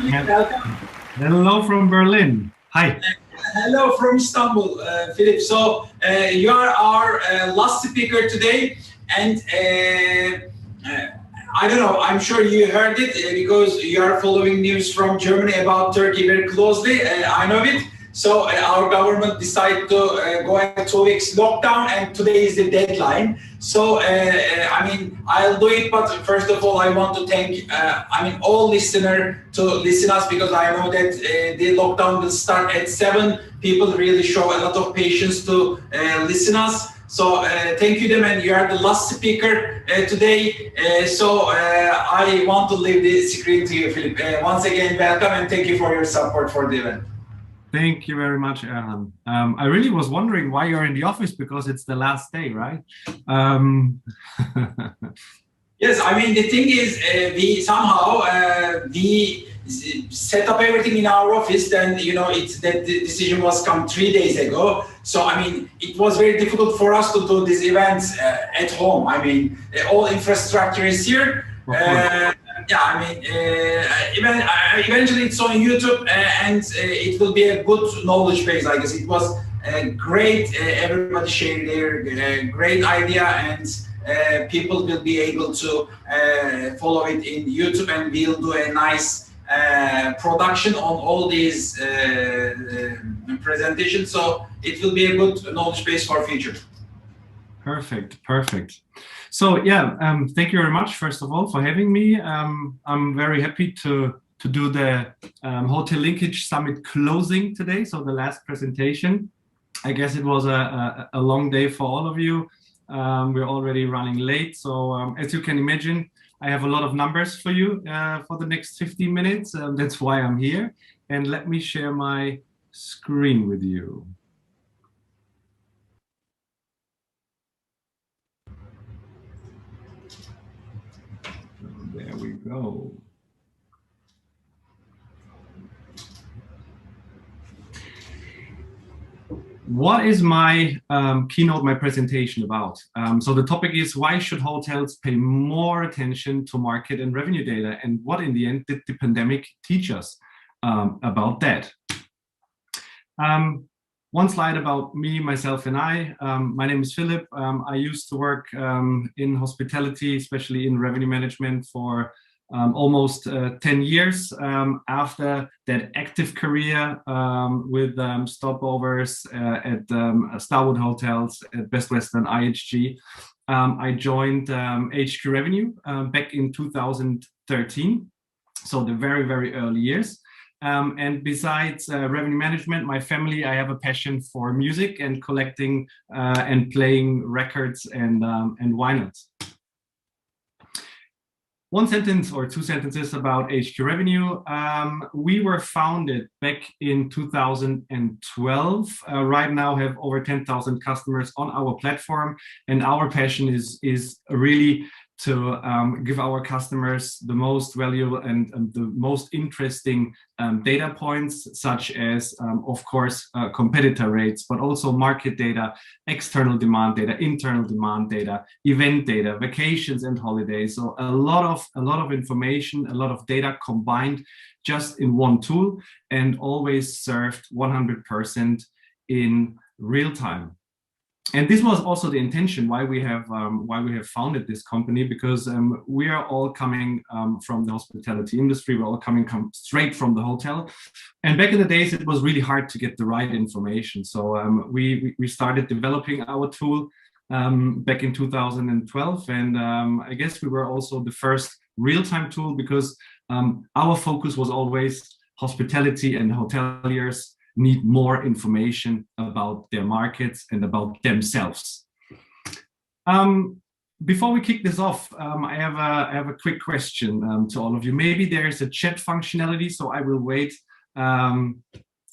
Philipp, welcome. Hello from Berlin. Hi. Hello from Istanbul, Philipp. So you are our last speaker today, and I don't know, I'm sure you heard it because you are following news from Germany about Turkey very closely. I know it. So our government decided to go into 2 weeks lockdown, and today is the deadline. So I mean, I'll do it, but first of all, I want to thank all listeners to listen us, because I know that the lockdown will start at 7. People really show a lot of patience to listen us. So thank you, them, and you are the last speaker today. So I want to leave the screen to you, Philipp. Once again, welcome, and thank you for your support for the event. Thank you very much, Erhan. I really was wondering why you're in the office, because it's the last day, right? Yes, I mean, the thing is, we somehow we set up everything in our office. Then the decision was come 3 days ago. So I mean, it was very difficult for us to do these events at home. I mean, all infrastructure is here. Yeah, I mean, eventually it's on YouTube, and it will be a good knowledge base. I guess it was great. Everybody shared their great idea, and people will be able to follow it in YouTube, and we'll do a nice production on all these presentations. So it will be a good knowledge base for future. Perfect, perfect. So yeah, thank you very much, first of all, for having me. I'm very happy to do the Hotel Linkage Summit closing today, so the last presentation. I guess it was a long day for all of you. We're already running late, so as you can imagine, I have a lot of numbers for you for the next 15 minutes. That's why I'm here. And let me share my screen with you. There we go. What is my keynote, my presentation about? So the topic is, why should hotels pay more attention to market and revenue data? And what in the end did the pandemic teach us about that? One slide about me, myself, and I. My name is Philipp. I used to work in hospitality, especially in revenue management, for almost 10 years. After that active career with stopovers at Starwood Hotels, at Best Western, IHG, I joined HQ Revenue back in 2013. So the very, very early years. And besides revenue management, my family, I have a passion for music and collecting and playing records and vinyls. One sentence or 2 sentences about HQ Revenue. We were founded back in 2012. Right now have over 10,000 customers on our platform, and our passion is really to give our customers the most valuable and the most interesting data points, such as, of course, competitor rates, but also market data, external demand data, internal demand data, event data, vacations and holidays. So a lot of information, a lot of data combined just in one tool, and always served 100% in real time. And this was also the intention why we have founded this company, because we are all coming from the hospitality industry. We're all coming straight from the hotel, and back in the days it was really hard to get the right information. So we started developing our tool back in 2012, and I guess we were also the first real-time tool, because our focus was always hospitality, and hoteliers need more information about their markets and about themselves. Before we kick this off, I have a quick question to all of you. Maybe there is a chat functionality, so I will wait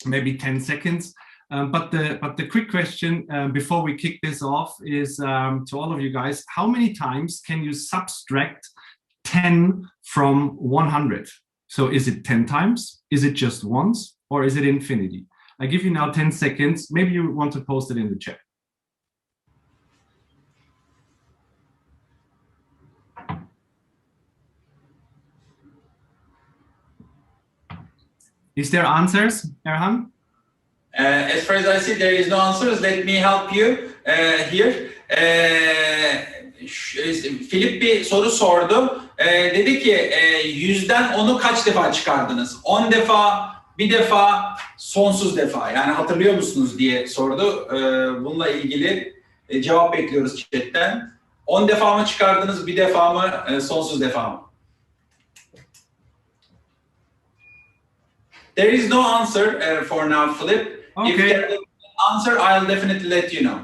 maybe 10 seconds. But the quick question before we kick this off is to all of you guys: how many times can you subtract 10 from 100? So is it 10 times? Is it just once? Or is it infinity? I give you now 10 seconds. Maybe you want to post it in the chat. Is there answers, Erhan? As far as I see, there is no answers. Let me help you here. Philip bir soru sordu. Dedi ki 100'den 10'u kaç defa çıkardınız? 10 defa, bir defa, sonsuz defa. Yani hatırlıyor musunuz diye sordu. Bununla ilgili cevap bekliyoruz chatten. 10 defa mı çıkardınız, bir defa mı, sonsuz defa mı? There is no answer for now, Philip. Okay. If there is an answer, I'll definitely let you know.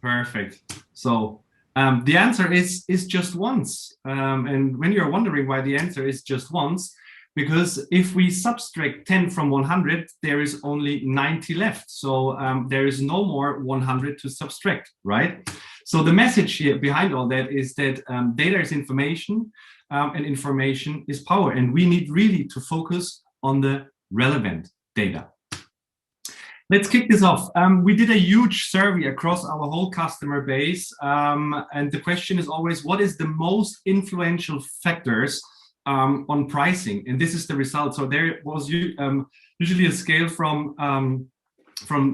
Perfect. So the answer is just once. And when you're wondering why the answer is just once, because if we subtract 10 from 100, there is only 90 left. So there is no more 100 to subtract, right? So the message here behind all that is that data is information, and information is power. And we need really to focus on the relevant data. Let's kick this off. We did a huge survey across our whole customer base. And the question is always, what is the most influential factors on pricing? And this is the result. So there was usually a scale from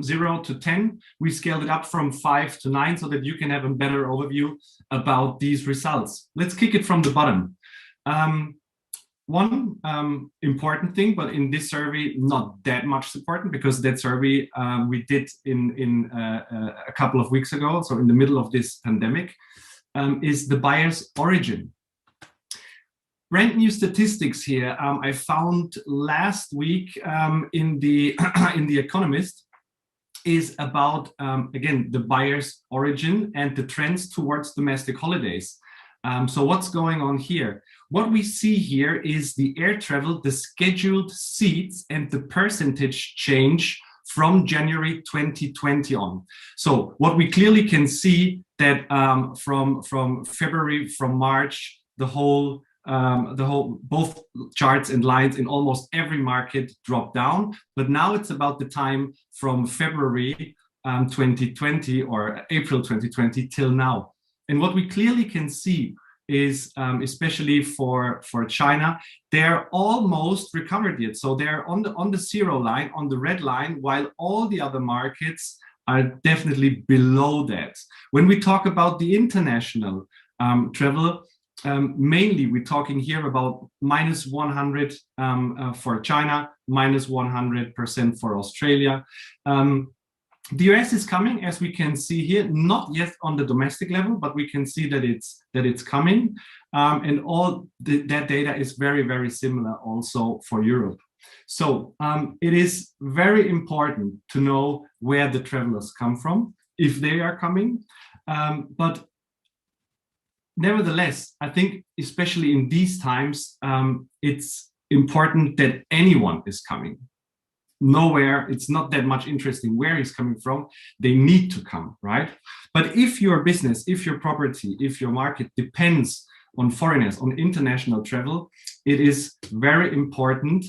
0 to 10. We scaled it up from 5 to 9 so that you can have a better overview about these results. Let's kick it from the bottom. One important thing, but in this survey, not that much important, because that survey we did in a couple of weeks ago, so in the middle of this pandemic, is the buyer's origin. Brand new statistics here I found last week in the Economist is about, again, the buyer's origin and the trends towards domestic holidays. So what's going on here? What we see here is the air travel, the scheduled seats, and the percentage change from January 2020 on. So what we clearly can see that from February, from March, the whole both charts and lines in almost every market dropped down. But now it's about the time from February 2020 or April 2020 till now. And what we clearly can see is, especially for China, they're almost recovered yet. So they're on the zero line, on the red line, while all the other markets are definitely below that. When we talk about the international travel, mainly we're talking here about -100 for China, -100% for Australia. The US is coming, as we can see here, not yet on the domestic level, but we can see that it's coming, and all that data is very, very similar also for Europe. So it is very important to know where the travelers come from, if they are coming, but nevertheless, I think especially in these times, it's important that anyone is coming. Nowhere, it's not that much interesting where he's coming from. They need to come, right? But if your business, if your property, if your market depends on foreigners, on international travel, it is very important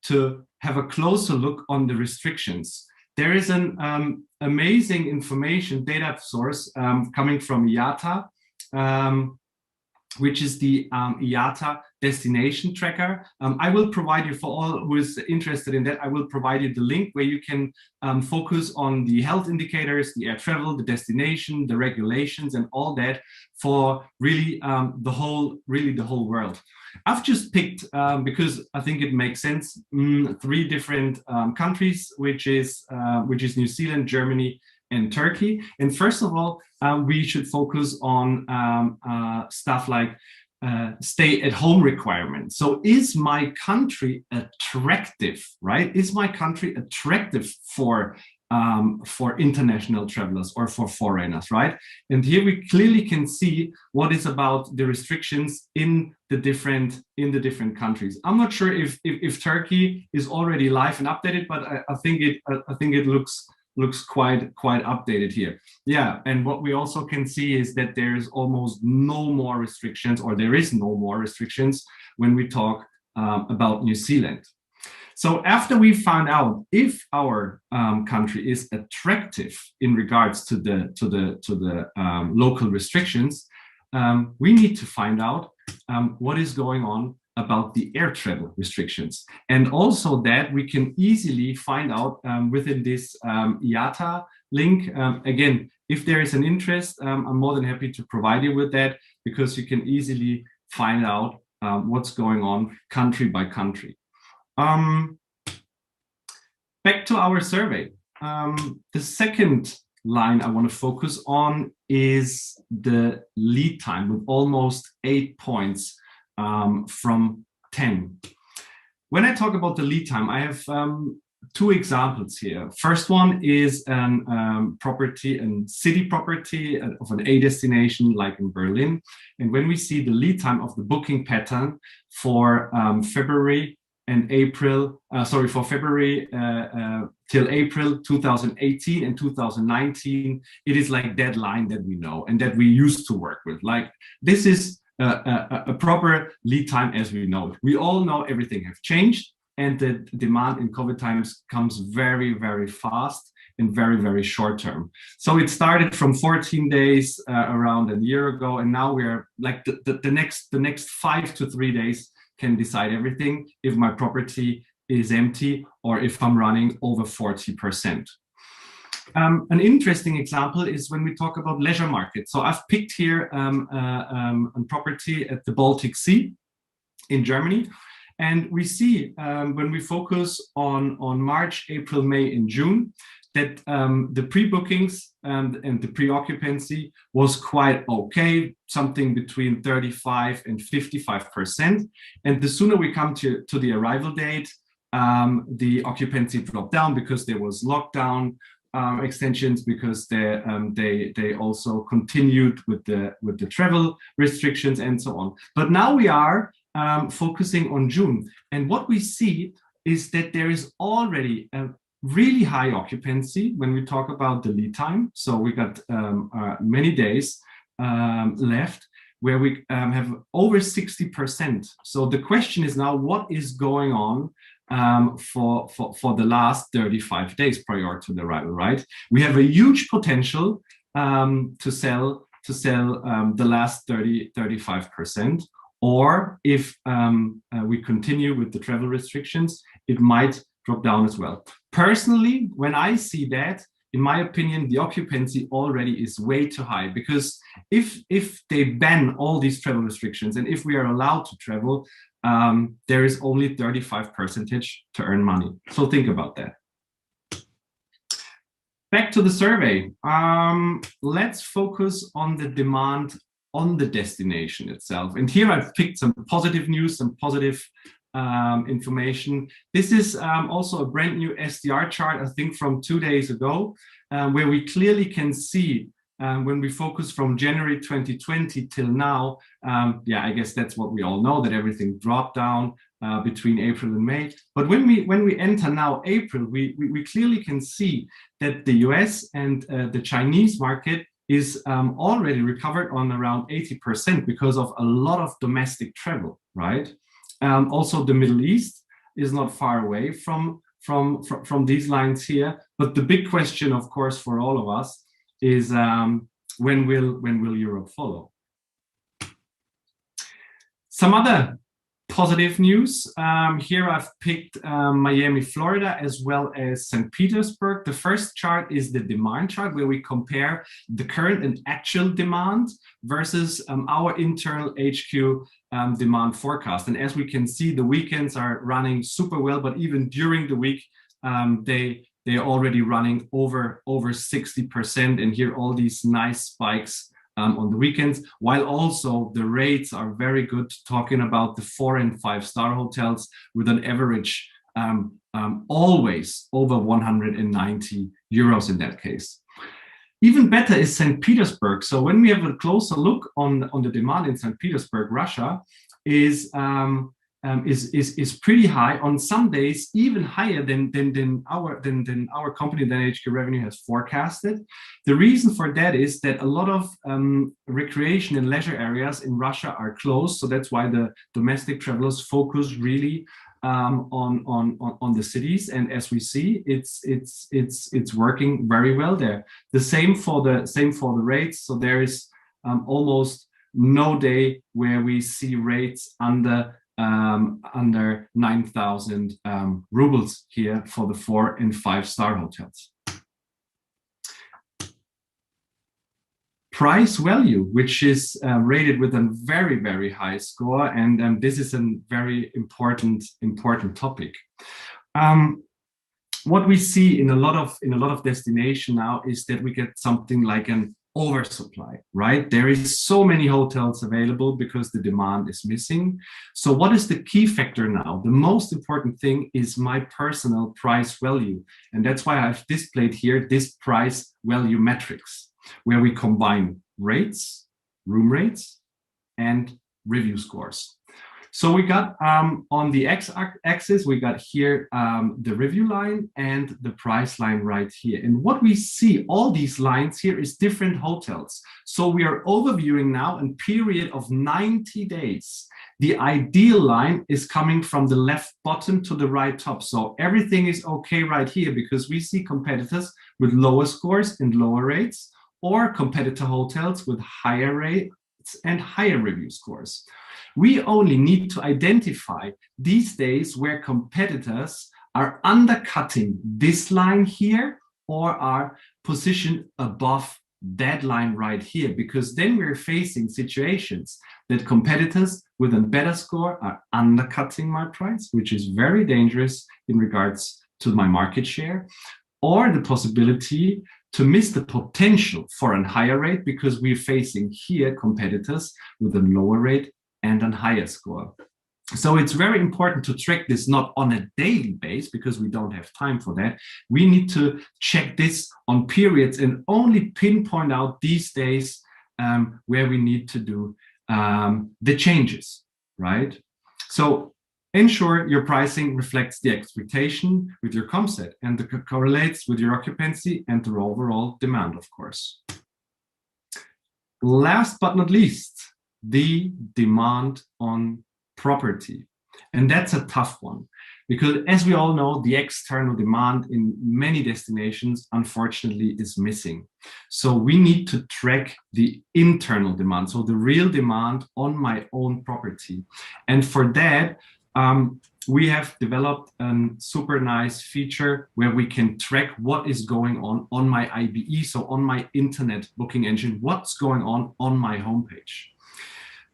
to have a closer look on the restrictions. There is an amazing information data source coming from Iata, which is the Iata destination tracker. I will provide you, for all who is interested in that, I will provide you the link where you can focus on the health indicators, the air travel, the destination, the regulations, and all that for really the whole world. I've just picked, because I think it makes sense, 3 different countries, which is New Zealand, Germany, and Turkey. And first of all, we should focus on stuff like stay-at-home requirements. So is my country attractive, right? Is my country attractive for international travelers or for foreigners, right? And here we clearly can see what is about the restrictions in the different countries. I'm not sure if Turkey is already live and updated, but I think it looks quite updated here. Yeah, and what we also can see is that there's almost no more restrictions, or there is no more restrictions when we talk about New Zealand. So after we found out if our country is attractive in regards to the local restrictions, we need to find out what is going on about the air travel restrictions. And also that we can easily find out within this Iata link. Again, if there is an interest, I'm more than happy to provide you with that, because you can easily find out what's going on country by country. Back to our survey. The second line I want to focus on is the lead time, with almost 8 points from 10. When I talk about the lead time, I have two examples here. First one is property and city property of an A destination like in Berlin. And when we see the lead time of the booking pattern for February and April, for February till April 2018 and 2019, it is like that line that we know and that we used to work with. Like, this is a proper lead time as we know it. We all know everything has changed, and the demand in COVID times comes very, very fast and very, very short term. So it started from 14 days around a year ago, and now we're like the next 5 to 3 days can decide everything if my property is empty or if I'm running over 40%. An interesting example is when we talk about leisure markets. So I've picked here a property at the Baltic Sea in Germany. And we see when we focus on March, April, May, and June, that the pre-bookings and the pre-occupancy was quite okay, something between 35 and 55%. And the sooner we come to the arrival date, the occupancy dropped down because there was lockdown extensions, because they also continued with the travel restrictions and so on. But now we are focusing on June, and what we see is that there is already a really high occupancy when we talk about the lead time. So we got many days left where we have over 60%. So the question is now, what is going on for the last 35 days prior to the arrival, right? We have a huge potential to sell the last 35%. Or if we continue with the travel restrictions, it might drop down as well. Personally, when I see that, in my opinion, the occupancy already is way too high, because if they ban all these travel restrictions and if we are allowed to travel, there is only 35% to earn money. So think about that. Back to the survey. Let's focus on the demand on the destination itself. And here I've picked some positive news, some positive information. This is also a brand new SDR chart, I think from 2 days ago, where we clearly can see when we focus from January 2020 till now, I guess that's what we all know, that everything dropped down between April and May. But when we enter now April, we clearly can see that the US and the Chinese market is already recovered on around 80% because of a lot of domestic travel, right? Also, the Middle East is not far away from these lines here. But the big question, of course, for all of us is when will Europe follow? Some other positive news. Here I've picked Miami, Florida, as well as St. Petersburg. The first chart is the demand chart, where we compare the current and actual demand versus our internal HQ demand forecast. And as we can see, the weekends are running super well, but even during the week, they're already running over 60%. And here all these nice spikes on the weekends, while also the rates are very good, talking about the 4- and 5-star hotels with an average always over 190 euros in that case. Even better is St. Petersburg. So when we have a closer look on the demand in St. Petersburg, Russia is pretty high. On some days, even higher than our company, than HQ Revenue has forecasted. The reason for that is that a lot of recreation and leisure areas in Russia are closed, so that's why the domestic travelers focus really on the cities. And as we see, it's working very well there. The same for the rates. So there is almost no day where we see rates under under 9,000 rubles here for the 4- and 5-star hotels. Price value, which is rated with a very, very high score, and this is a very important topic. What we see in a lot of destination now is that we get something like an oversupply, right? There is so many hotels available because the demand is missing. So what is the key factor now? The most important thing is my personal price value, and that's why I've displayed here this price value matrix, where we combine rates, room rates, and review scores. So we got on the x-axis, we got here the review line and the price line right here. And what we see, all these lines here is different hotels. So we are overviewing now a period of 90 days. The ideal line is coming from the left bottom to the right top. So everything is okay right here because we see competitors with lower scores and lower rates, or competitor hotels with higher rates and higher review scores. We only need to identify these days where competitors are undercutting this line here or are positioned above that line right here, because then we're facing situations that competitors with a better score are undercutting my price, which is very dangerous in regards to my market share, or the possibility to miss the potential for a higher rate because we're facing here competitors with a lower rate and a higher score. So it's very important to track this not on a daily basis because we don't have time for that. We need to check this on periods and only pinpoint out these days where we need to do the changes, right? So ensure your pricing reflects the expectation with your comp set and correlates with your occupancy and the overall demand, of course. Last but not least, the demand on property. And that's a tough one because, as we all know, the external demand in many destinations, unfortunately, is missing. So we need to track the internal demand, so the real demand on my own property. And for that, we have developed a super nice feature where we can track what is going on my IBE, so on my internet booking engine, what's going on my homepage.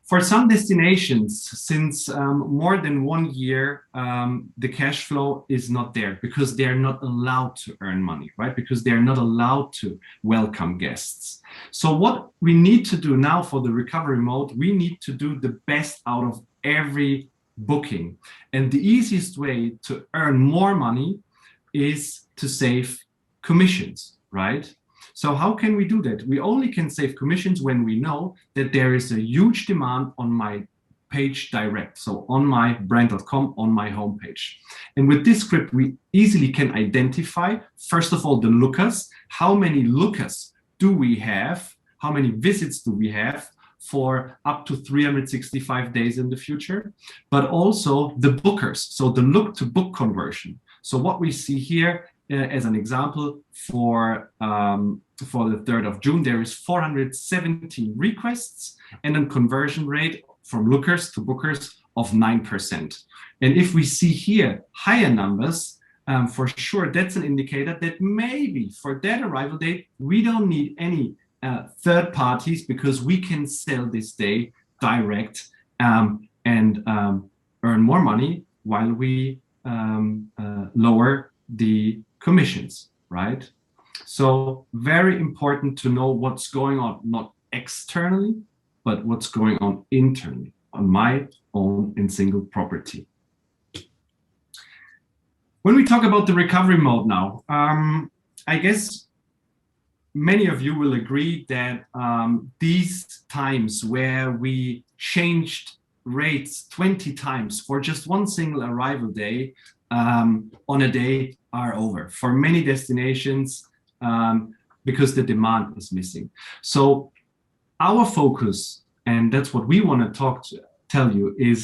For some destinations, since more than 1 year, the cash flow is not there because they're not allowed to earn money, right? Because they're not allowed to welcome guests. So what we need to do now for the recovery mode, we need to do the best out of every booking. And the easiest way to earn more money is to save commissions, right? So how can we do that? We only can save commissions when we know that there is a huge demand on my page direct, so on my brand.com, on my homepage. And with this script, we easily can identify, first of all, the lookers. How many lookers do we have? How many visits do we have for up to 365 days in the future? But also the bookers, so the look to book conversion. So what we see here as an example, for the 3rd of June, there is 417 requests and a conversion rate from lookers to bookers of 9%. And if we see here higher numbers, for sure, that's an indicator that maybe for that arrival date, we don't need any third parties because we can sell this day direct and earn more money while we lower the commissions, right? So very important to know what's going on, not externally, but what's going on internally on my own and single property. When we talk about the recovery mode now, I guess many of you will agree that these times where we changed rates 20 times for just one single arrival day on a day are over for many destinations because the demand is missing. So our focus, and that's what we want to tell you is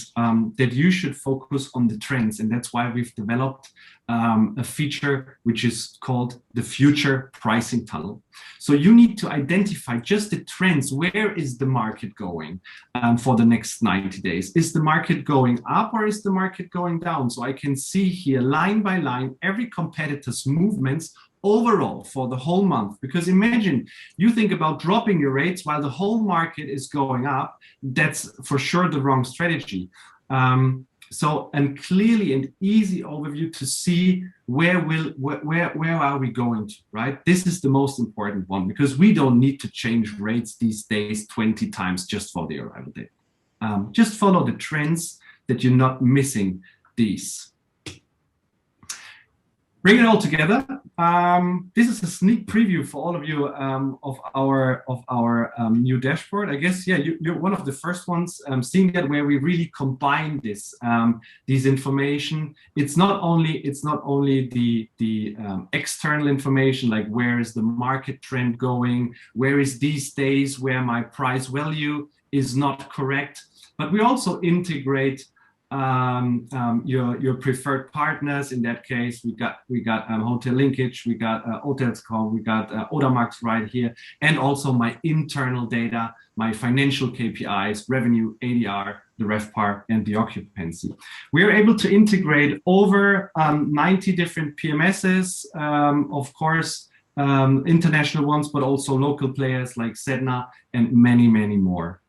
that you should focus on the trends, and that's why we've developed a feature which is called the future pricing tunnel. So you need to identify just the trends. Where is the market going for the next 90 days? Is the market going up or is the market going down? So I can see here line by line every competitor's movements overall for the whole month. Because imagine you think about dropping your rates while the whole market is going up. That's for sure the wrong strategy. So, and clearly an easy overview to see where are we going to, right? This is the most important one, because we don't need to change rates these days 20 times just for the arrival date. Just follow the trends that you're not missing these. Bring it all together. This is a sneak preview for all of you of our new dashboard. I guess, yeah, you're one of the first ones seeing that, where we really combine these information. It's not only the external information, like where is the market trend going, where is these days where my price value is not correct, but we also integrate your preferred partners. In that case, we got hotel Linkage, we got hotels.com, we got Odermax right here, and also my internal data, my financial KPIs, revenue, ADR, the RevPAR, and the occupancy. We are able to integrate over 90 different PMSs, of course, international ones, but also local players like Sedna and many, many more.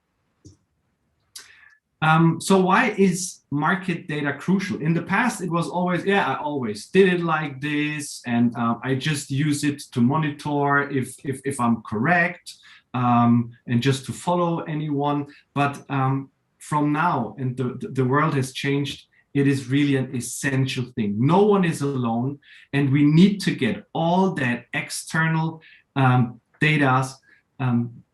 So why is market data crucial? In the past, it was always, yeah, I always did it like this, and I just use it to monitor if I'm correct, and just to follow anyone. But from now, and the world has changed, it is really an essential thing. No one is alone, and we need to get all that external data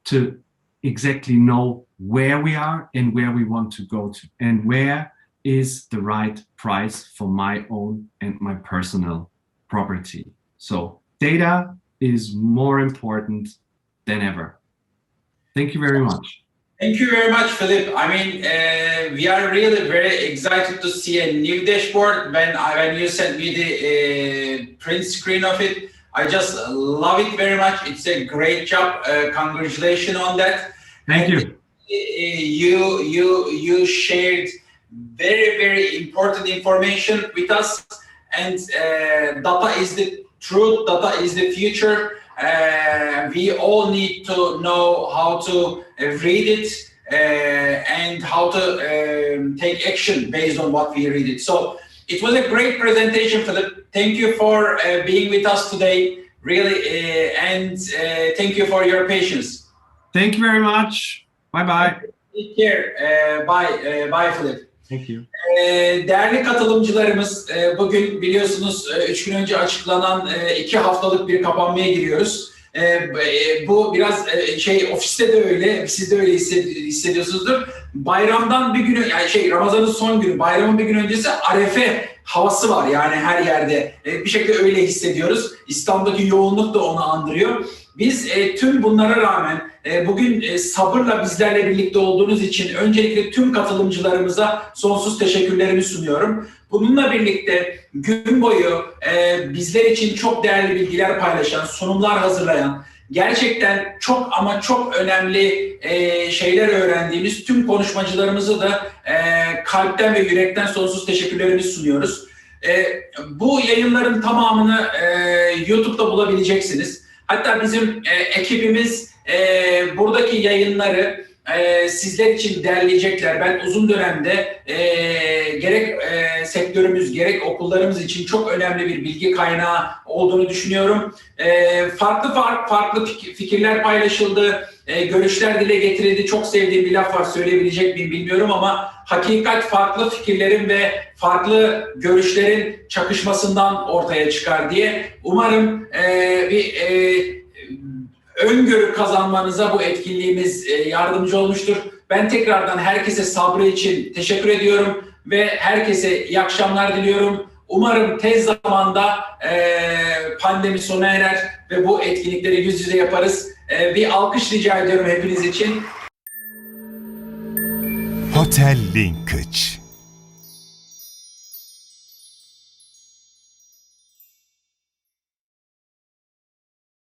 to exactly know where we are and where we want to go to, and where is the right price for my own and my personal property. So data is more important than ever. Thank you very much. Thank you very much, Philip. I mean, we are really very excited to see a new dashboard. When you sent me the print screen of it, I just love it very much. It's a great job. Congratulations on that. Thank you. You shared very important information with us, and data is the truth, data is the future. We all need to know how to read it and how to take action based on what we read it. So it was a great presentation, Philip. Thank you for being with us today, really, and thank you for your patience. Thank you very much. Bye-bye. Take care. Bye Philip. Thank you. Değerli katılımcılarımız, bugün biliyorsunuz 3 gün önce açıklanan 2 haftalık bir kapanmaya giriyoruz. Bu biraz ofiste de öyle, siz de öyle hissediyorsunuzdur. Bayramdan bir gün, yani Ramazan'ın son günü, bayramın bir gün öncesi Arefe havası var yani her yerde. Bir şekilde öyle hissediyoruz. İstanbul'daki yoğunluk da onu andırıyor. Biz tüm bunlara rağmen bugün sabırla bizlerle birlikte olduğunuz için öncelikle tüm katılımcılarımıza sonsuz teşekkürlerimi sunuyorum. Bununla birlikte gün boyu bizler için çok değerli bilgiler paylaşan, sunumlar hazırlayan, gerçekten çok ama çok önemli şeyler öğrendiğimiz tüm konuşmacılarımızı da kalpten ve yürekten sonsuz teşekkürlerimi sunuyoruz. Bu yayınların tamamını YouTube'da bulabileceksiniz. Hatta bizim ekibimiz buradaki yayınları sizler için derleyecekler. Ben uzun dönemde gerek sektörümüz gerek okullarımız için çok önemli bir bilgi kaynağı olduğunu düşünüyorum. Farklı fikirler paylaşıldı, görüşler dile getirildi. Çok sevdiğim bir laf var, söyleyebilecek miyim bilmiyorum ama hakikat farklı fikirlerin ve farklı görüşlerin çakışmasından ortaya çıkar diye. Umarım bir öngörü kazanmanıza bu etkinliğimiz yardımcı olmuştur. Ben tekrardan herkese sabrı için teşekkür ediyorum ve herkese iyi akşamlar diliyorum. Umarım tez zamanda pandemi sona erer ve bu etkinlikleri yüz yüze yaparız. Bir alkış rica ediyorum hepiniz için. Hotel Linkage.